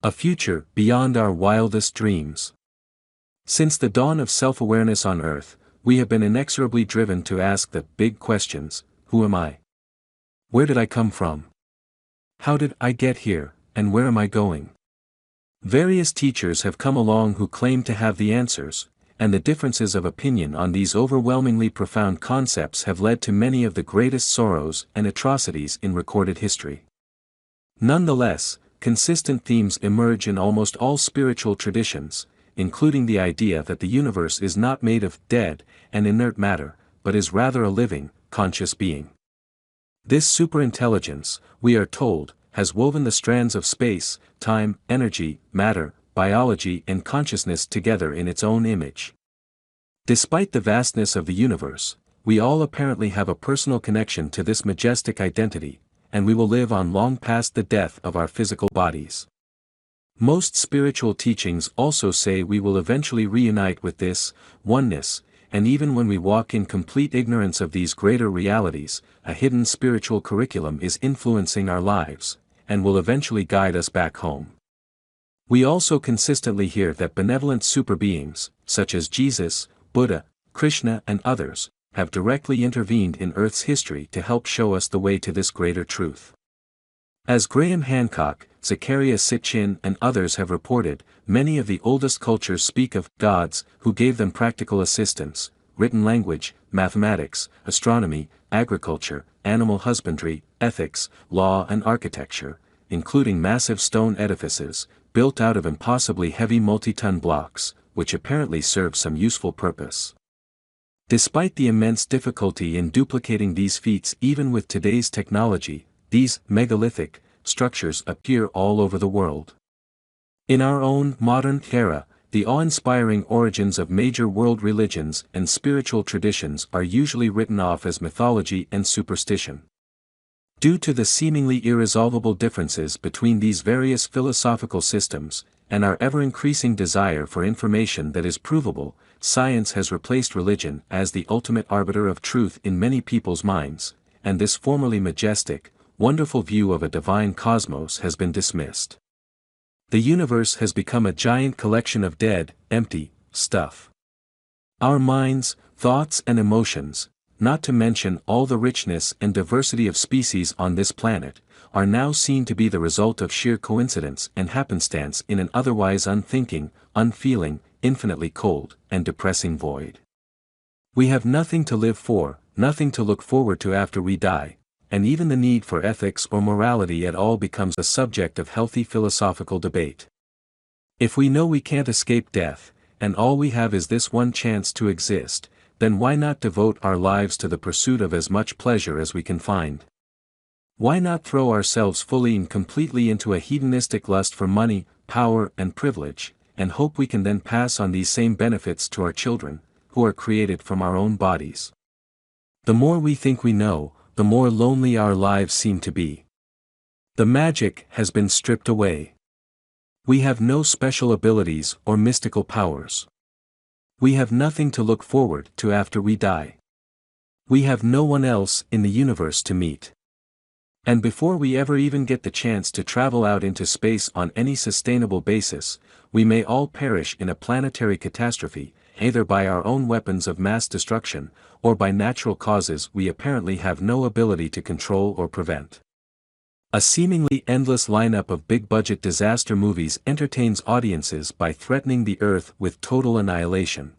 A future beyond our wildest dreams. Since the dawn of self-awareness on Earth, we have been inexorably driven to ask the big questions: who am I? Where did I come from? How did I get here, and where am I going? Various teachers have come along who claim to have the answers, and the differences of opinion on these overwhelmingly profound concepts have led to many of the greatest sorrows and atrocities in recorded history. Nonetheless, consistent themes emerge in almost all spiritual traditions, including the idea that the universe is not made of dead and inert matter, but is rather a living, conscious being. This superintelligence, we are told, has woven the strands of space, time, energy, matter, biology and consciousness together in its own image. Despite the vastness of the universe, we all apparently have a personal connection to this majestic identity, and we will live on long past the death of our physical bodies. Most spiritual teachings also say we will eventually reunite with this oneness, and even when we walk in complete ignorance of these greater realities, a hidden spiritual curriculum is influencing our lives, and will eventually guide us back home. We also consistently hear that benevolent superbeings, such as Jesus, Buddha, Krishna and others, have directly intervened in Earth's history to help show us the way to this greater truth. As Graham Hancock, Zecharia Sitchin and others have reported, many of the oldest cultures speak of gods who gave them practical assistance, written language, mathematics, astronomy, agriculture, animal husbandry, ethics, law and architecture, including massive stone edifices, built out of impossibly heavy multi-ton blocks, which apparently serve some useful purpose. Despite the immense difficulty in duplicating these feats even with today's technology, these megalithic structures appear all over the world. In our own modern era, the awe-inspiring origins of major world religions and spiritual traditions are usually written off as mythology and superstition. Due to the seemingly irresolvable differences between these various philosophical systems, and our ever-increasing desire for information that is provable, science has replaced religion as the ultimate arbiter of truth in many people's minds, and this formerly majestic, wonderful view of a divine cosmos has been dismissed. The universe has become a giant collection of dead, empty stuff. Our minds, thoughts and emotions, not to mention all the richness and diversity of species on this planet, are now seen to be the result of sheer coincidence and happenstance in an otherwise unthinking, unfeeling, infinitely cold, and depressing void. We have nothing to live for, nothing to look forward to after we die, and even the need for ethics or morality at all becomes a subject of healthy philosophical debate. If we know we can't escape death, and all we have is this one chance to exist, then why not devote our lives to the pursuit of as much pleasure as we can find? Why not throw ourselves fully and completely into a hedonistic lust for money, power and privilege, and hope we can then pass on these same benefits to our children, who are created from our own bodies? The more we think we know, the more lonely our lives seem to be. The magic has been stripped away. We have no special abilities or mystical powers. We have nothing to look forward to after we die. We have no one else in the universe to meet. And before we ever even get the chance to travel out into space on any sustainable basis, we may all perish in a planetary catastrophe, either by our own weapons of mass destruction, or by natural causes we apparently have no ability to control or prevent. A seemingly endless lineup of big-budget disaster movies entertains audiences by threatening the Earth with total annihilation.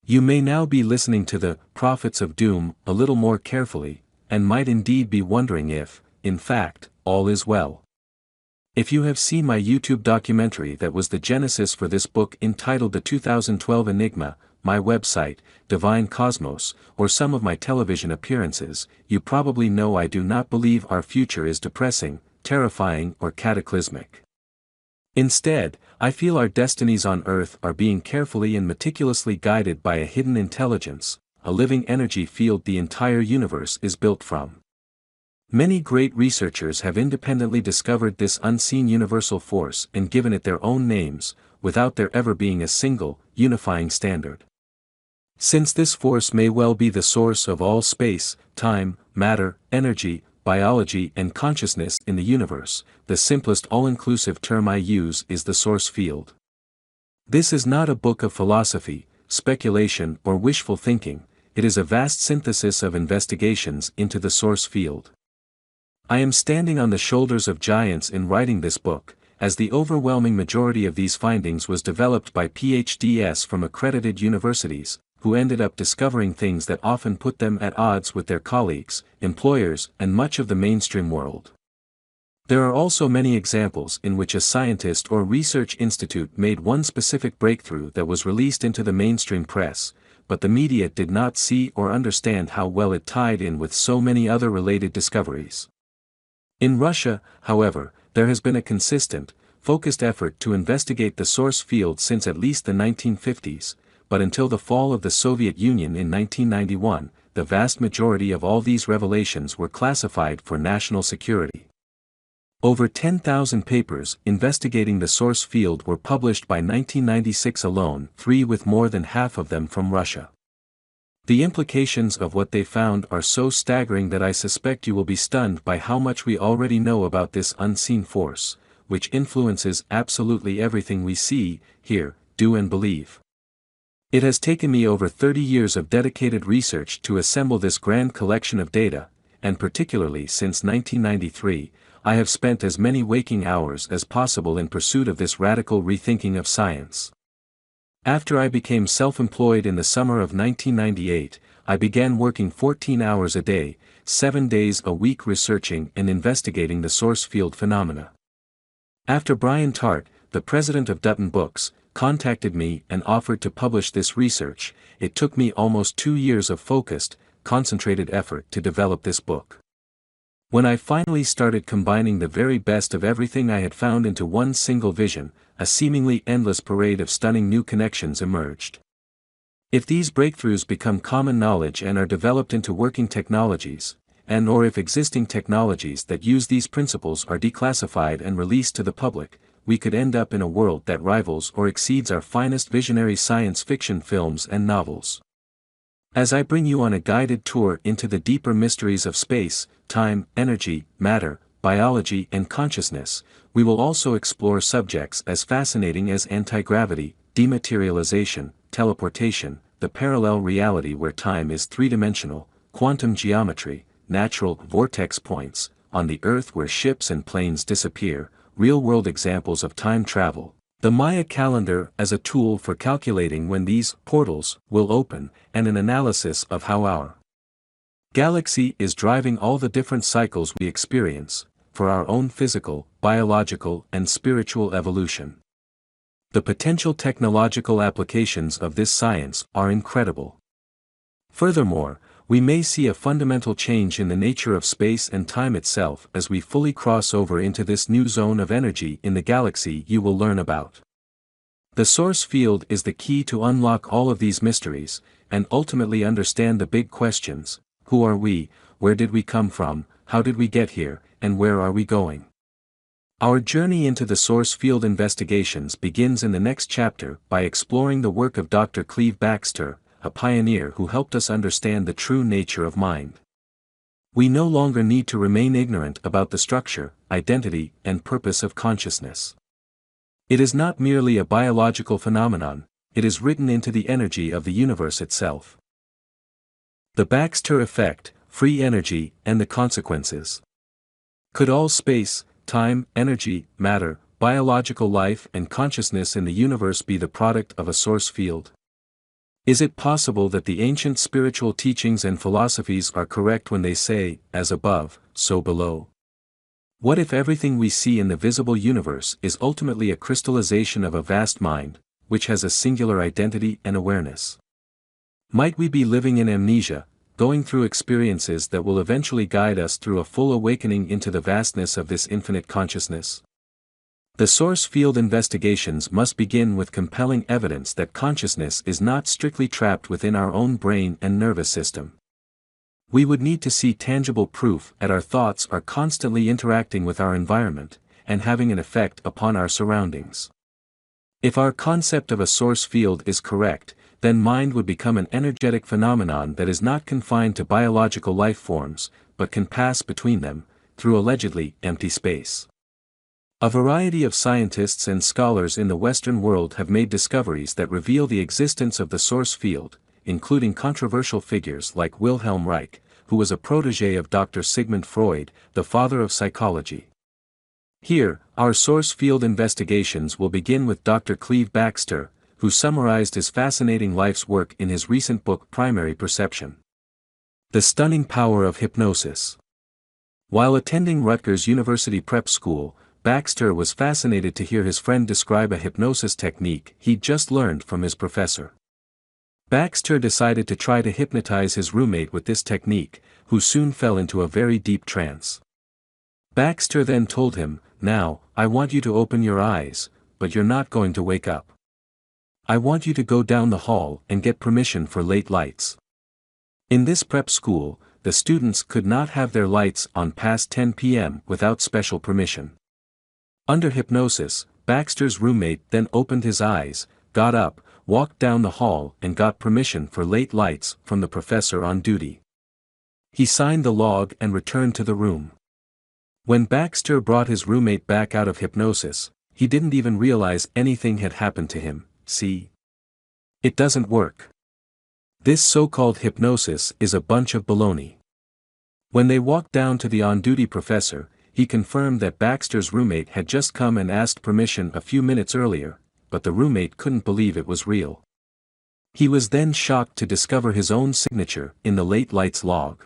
You may now be listening to the prophets of doom a little more carefully, and might indeed be wondering if, in fact, all is well. If you have seen my YouTube documentary that was the genesis for this book entitled The 2012 Enigma, my website, Divine Cosmos, or some of my television appearances, you probably know I do not believe our future is depressing, terrifying or cataclysmic. Instead, I feel our destinies on Earth are being carefully and meticulously guided by a hidden intelligence, a living energy field the entire universe is built from. Many great researchers have independently discovered this unseen universal force and given it their own names, without there ever being a single, unifying standard. Since this force may well be the source of all space, time, matter, energy, biology and consciousness in the universe. The simplest all-inclusive term I use is the source field. This is not a book of philosophy, speculation or wishful thinking, it is a vast synthesis of investigations into the source field. I am standing on the shoulders of giants in writing this book, as the overwhelming majority of these findings was developed by PhDs from accredited universities, who ended up discovering things that often put them at odds with their colleagues, employers, and much of the mainstream world. There are also many examples in which a scientist or research institute made one specific breakthrough that was released into the mainstream press, but the media did not see or understand how well it tied in with so many other related discoveries. In Russia, however, there has been a consistent, focused effort to investigate the source field since at least the 1950s, but until the fall of the Soviet Union in 1991, the vast majority of all these revelations were classified for national security. Over 10,000 papers investigating the source field were published by 1996 alone, 3 with more than half of them from Russia. The implications of what they found are so staggering that I suspect you will be stunned by how much we already know about this unseen force, which influences absolutely everything we see, hear, do and believe. It has taken me over 30 years of dedicated research to assemble this grand collection of data, and particularly since 1993, I have spent as many waking hours as possible in pursuit of this radical rethinking of science. After I became self-employed in the summer of 1998, I began working 14 hours a day, 7 days a week researching and investigating the source field phenomena. After Brian Tart, the president of Dutton Books, contacted me and offered to publish this research, it took me almost 2 years of focused, concentrated effort to develop this book. When I finally started combining the very best of everything I had found into one single vision, a seemingly endless parade of stunning new connections emerged. If these breakthroughs become common knowledge and are developed into working technologies, and/or if existing technologies that use these principles are declassified and released to the public, we could end up in a world that rivals or exceeds our finest visionary science fiction films and novels. As I bring you on a guided tour into the deeper mysteries of space, time, energy, matter, biology and consciousness, we will also explore subjects as fascinating as anti-gravity, dematerialization, teleportation, the parallel reality where time is three-dimensional, quantum geometry, natural vortex points, on the Earth where ships and planes disappear, real-world examples of time travel, the Maya calendar as a tool for calculating when these portals will open, and an analysis of how our galaxy is driving all the different cycles we experience, for our own physical, biological, and spiritual evolution. The potential technological applications of this science are incredible. Furthermore, we may see a fundamental change in the nature of space and time itself as we fully cross over into this new zone of energy in the galaxy you will learn about. The source field is the key to unlock all of these mysteries, and ultimately understand the big questions: who are we, where did we come from, how did we get here, and where are we going? Our journey into the source field investigations begins in the next chapter by exploring the work of Dr. Cleve Backster, a pioneer who helped us understand the true nature of mind. We no longer need to remain ignorant about the structure, identity, and purpose of consciousness. It is not merely a biological phenomenon, it is written into the energy of the universe itself. The Backster effect, free energy, and the consequences. Could all space, time, energy, matter, biological life, and consciousness in the universe be the product of a source field? Is it possible that the ancient spiritual teachings and philosophies are correct when they say, as above, so below? What if everything we see in the visible universe is ultimately a crystallization of a vast mind, which has a singular identity and awareness? Might we be living in amnesia, going through experiences that will eventually guide us through a full awakening into the vastness of this infinite consciousness? The source field investigations must begin with compelling evidence that consciousness is not strictly trapped within our own brain and nervous system. We would need to see tangible proof that our thoughts are constantly interacting with our environment, and having an effect upon our surroundings. If our concept of a source field is correct, then mind would become an energetic phenomenon that is not confined to biological life forms, but can pass between them, through allegedly empty space. A variety of scientists and scholars in the Western world have made discoveries that reveal the existence of the source field, including controversial figures like Wilhelm Reich, who was a protege of Dr. Sigmund Freud, the father of psychology. Here, our source field investigations will begin with Dr. Cleve Backster, who summarized his fascinating life's work in his recent book Primary Perception. The Stunning Power of Hypnosis. While attending Rutgers University Prep School, Backster was fascinated to hear his friend describe a hypnosis technique he'd just learned from his professor. Backster decided to try to hypnotize his roommate with this technique, who soon fell into a very deep trance. Backster then told him, "Now, I want you to open your eyes, but you're not going to wake up. I want you to go down the hall and get permission for late lights." In this prep school, the students could not have their lights on past 10 p.m. without special permission. Under hypnosis, Backster's roommate then opened his eyes, got up, walked down the hall and got permission for late lights from the professor on duty. He signed the log and returned to the room. When Backster brought his roommate back out of hypnosis, he didn't even realize anything had happened to him. See? It doesn't work. This so-called hypnosis is a bunch of baloney. When they walked down to the on-duty professor, he confirmed that Backster's roommate had just come and asked permission a few minutes earlier, but the roommate couldn't believe it was real. He was then shocked to discover his own signature in the late lights log.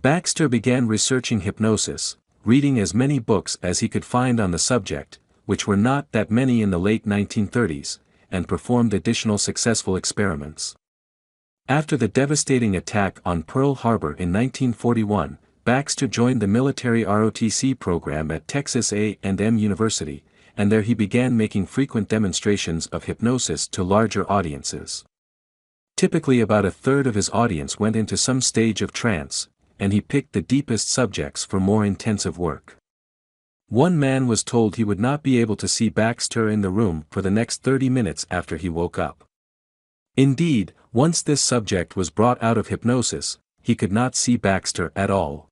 Backster began researching hypnosis, reading as many books as he could find on the subject, which were not that many in the late 1930s, and performed additional successful experiments. After the devastating attack on Pearl Harbor in 1941, Backster joined the military ROTC program at Texas A&M University, and there he began making frequent demonstrations of hypnosis to larger audiences. Typically about a third of his audience went into some stage of trance, and he picked the deepest subjects for more intensive work. One man was told he would not be able to see Backster in the room for the next 30 minutes after he woke up. Indeed, once this subject was brought out of hypnosis, he could not see Backster at all.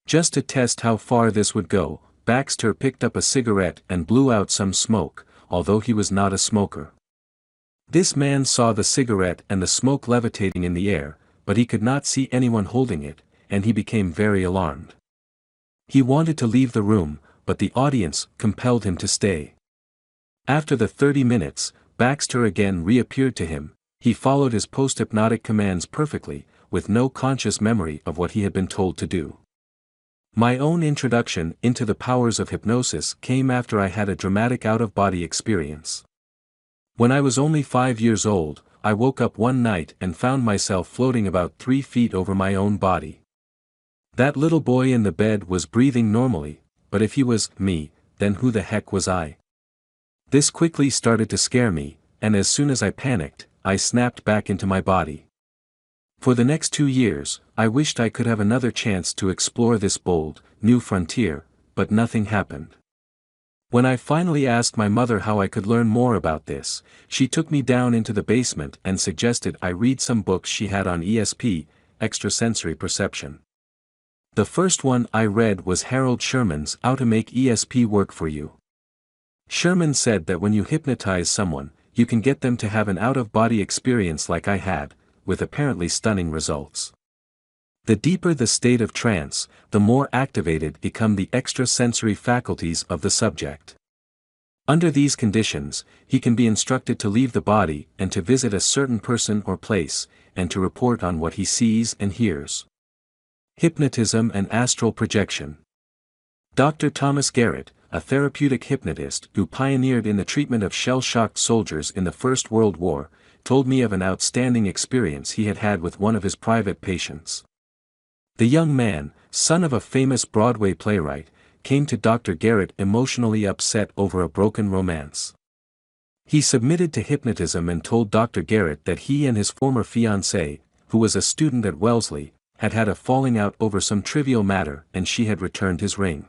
Just to test how far this would go, Backster picked up a cigarette and blew out some smoke, although he was not a smoker. This man saw the cigarette and the smoke levitating in the air, but he could not see anyone holding it, and he became very alarmed. He wanted to leave the room, but the audience compelled him to stay. After the 30 minutes, Backster again reappeared to him. He followed his post-hypnotic commands perfectly, with no conscious memory of what he had been told to do. My own introduction into the powers of hypnosis came after I had a dramatic out-of-body experience. When I was only 5 years old, I woke up one night and found myself floating about 3 feet over my own body. That little boy in the bed was breathing normally, but if he was me, then who the heck was I? This quickly started to scare me, and as soon as I panicked, I snapped back into my body. For the next 2 years, I wished I could have another chance to explore this bold, new frontier, but nothing happened. When I finally asked my mother how I could learn more about this, she took me down into the basement and suggested I read some books she had on ESP, extrasensory perception. The first one I read was Harold Sherman's How to Make ESP Work for You. Sherman said that when you hypnotize someone, you can get them to have an out-of-body experience like I had, with apparently stunning results. The deeper the state of trance, the more activated become the extrasensory faculties of the subject. Under these conditions, he can be instructed to leave the body and to visit a certain person or place, and to report on what he sees and hears. Hypnotism and astral projection. Dr. Thomas Garrett, a therapeutic hypnotist who pioneered in the treatment of shell-shocked soldiers in the First World War, told me of an outstanding experience he had had with one of his private patients. The young man, son of a famous Broadway playwright, came to Dr. Garrett emotionally upset over a broken romance. He submitted to hypnotism and told Dr. Garrett that he and his former fiancée, who was a student at Wellesley, had had a falling out over some trivial matter and she had returned his ring.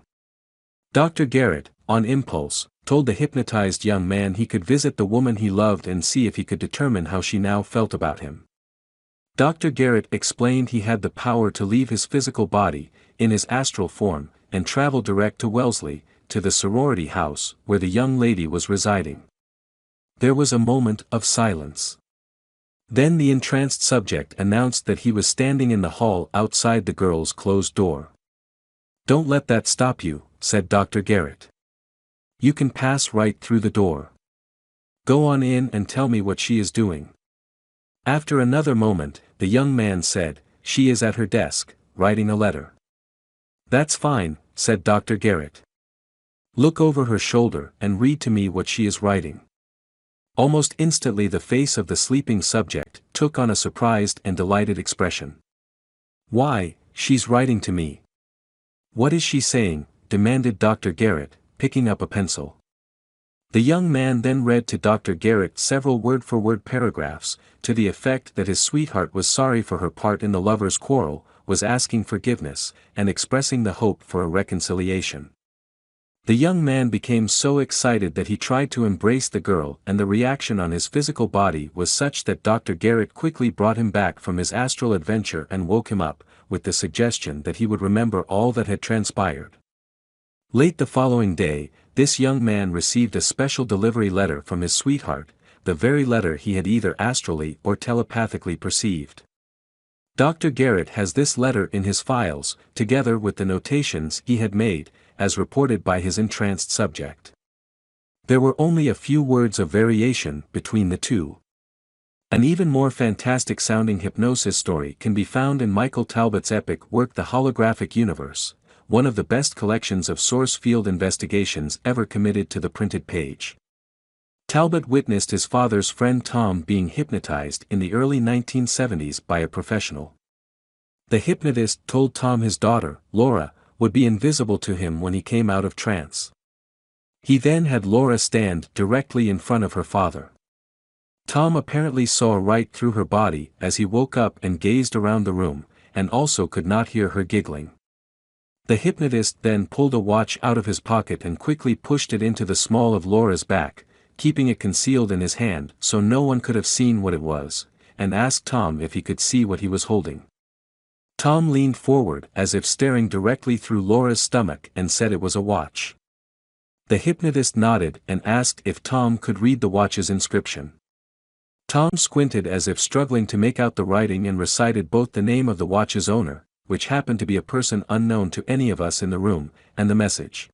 Dr. Garrett, on impulse, told the hypnotized young man he could visit the woman he loved and see if he could determine how she now felt about him. Dr. Garrett explained he had the power to leave his physical body, in his astral form, and travel direct to Wellesley, to the sorority house where the young lady was residing. There was a moment of silence. Then the entranced subject announced that he was standing in the hall outside the girl's closed door. "Don't let that stop you," said Dr. Garrett. "You can pass right through the door. Go on in and tell me what she is doing." After another moment, the young man said, "She is at her desk, writing a letter." "That's fine," said Dr. Garrett. "Look over her shoulder and read to me what she is writing." Almost instantly the face of the sleeping subject took on a surprised and delighted expression. "Why, she's writing to me." "What is she saying?" demanded Dr. Garrett, picking up a pencil. The young man then read to Dr. Garrett several word-for-word paragraphs, to the effect that his sweetheart was sorry for her part in the lovers' quarrel, was asking forgiveness, and expressing the hope for a reconciliation. The young man became so excited that he tried to embrace the girl, and the reaction on his physical body was such that Dr. Garrett quickly brought him back from his astral adventure and woke him up, with the suggestion that he would remember all that had transpired. Late the following day, this young man received a special delivery letter from his sweetheart, the very letter he had either astrally or telepathically perceived. Dr. Garrett has this letter in his files, together with the notations he had made, as reported by his entranced subject. There were only a few words of variation between the two. An even more fantastic-sounding hypnosis story can be found in Michael Talbot's epic work The Holographic Universe, one of the best collections of source field investigations ever committed to the printed page. Talbot witnessed his father's friend Tom being hypnotized in the early 1970s by a professional. The hypnotist told Tom his daughter, Laura, would be invisible to him when he came out of trance. He then had Laura stand directly in front of her father. Tom apparently saw right through her body as he woke up and gazed around the room, and also could not hear her giggling. The hypnotist then pulled a watch out of his pocket and quickly pushed it into the small of Laura's back, keeping it concealed in his hand so no one could have seen what it was, and asked Tom if he could see what he was holding. Tom leaned forward as if staring directly through Laura's stomach and said it was a watch. The hypnotist nodded and asked if Tom could read the watch's inscription. Tom squinted as if struggling to make out the writing and recited both the name of the watch's owner, which happened to be a person unknown to any of us in the room, and the message.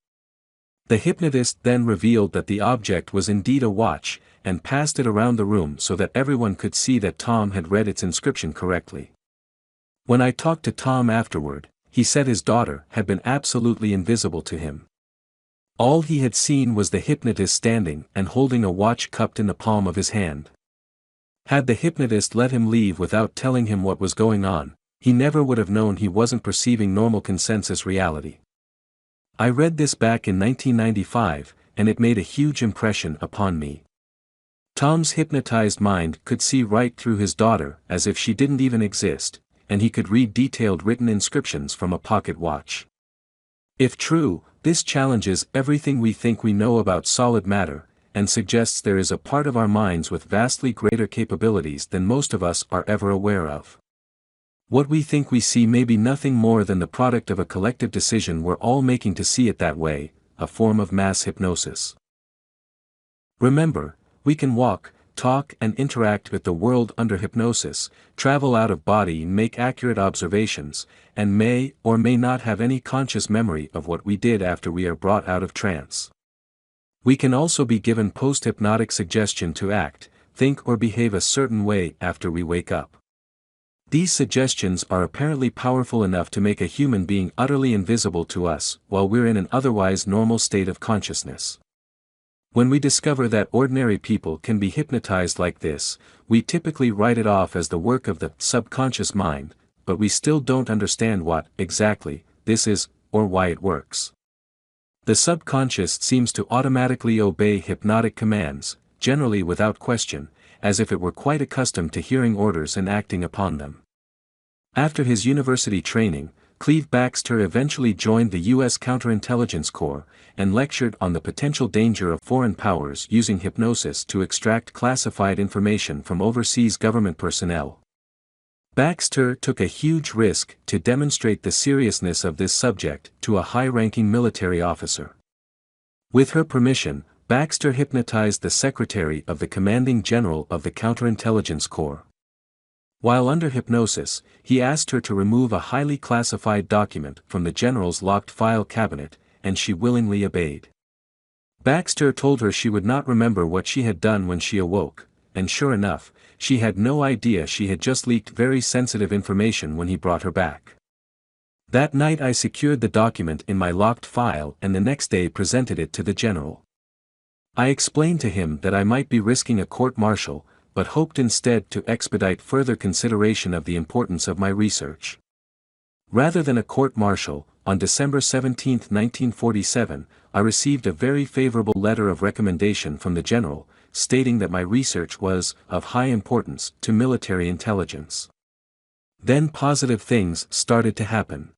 The hypnotist then revealed that the object was indeed a watch, and passed it around the room so that everyone could see that Tom had read its inscription correctly. When I talked to Tom afterward, he said his daughter had been absolutely invisible to him. All he had seen was the hypnotist standing and holding a watch cupped in the palm of his hand. Had the hypnotist let him leave without telling him what was going on, he never would have known he wasn't perceiving normal consensus reality. I read this back in 1995, and it made a huge impression upon me. Tom's hypnotized mind could see right through his daughter as if she didn't even exist, and he could read detailed written inscriptions from a pocket watch. If true, this challenges everything we think we know about solid matter, and suggests there is a part of our minds with vastly greater capabilities than most of us are ever aware of. What we think we see may be nothing more than the product of a collective decision we're all making to see it that way, a form of mass hypnosis. Remember, we can walk, talk and interact with the world under hypnosis, travel out of body and make accurate observations, and may or may not have any conscious memory of what we did after we are brought out of trance. We can also be given post-hypnotic suggestion to act, think or behave a certain way after we wake up. These suggestions are apparently powerful enough to make a human being utterly invisible to us while we're in an otherwise normal state of consciousness. When we discover that ordinary people can be hypnotized like this, we typically write it off as the work of the subconscious mind, but we still don't understand what, exactly, this is, or why it works. The subconscious seems to automatically obey hypnotic commands, generally without question, as if it were quite accustomed to hearing orders and acting upon them. After his university training, Cleve Backster eventually joined the U.S. Counterintelligence Corps, and lectured on the potential danger of foreign powers using hypnosis to extract classified information from overseas government personnel. Backster took a huge risk to demonstrate the seriousness of this subject to a high-ranking military officer. With her permission, Backster hypnotized the secretary of the commanding general of the Counterintelligence Corps. While under hypnosis, he asked her to remove a highly classified document from the general's locked file cabinet, and she willingly obeyed. Backster told her she would not remember what she had done when she awoke, and sure enough, she had no idea she had just leaked very sensitive information when he brought her back. That night I secured the document in my locked file and the next day presented it to the general. I explained to him that I might be risking a court-martial, but hoped instead to expedite further consideration of the importance of my research. Rather than a court-martial, on December 17, 1947, I received a very favorable letter of recommendation from the general, stating that my research was of high importance to military intelligence. Then positive things started to happen.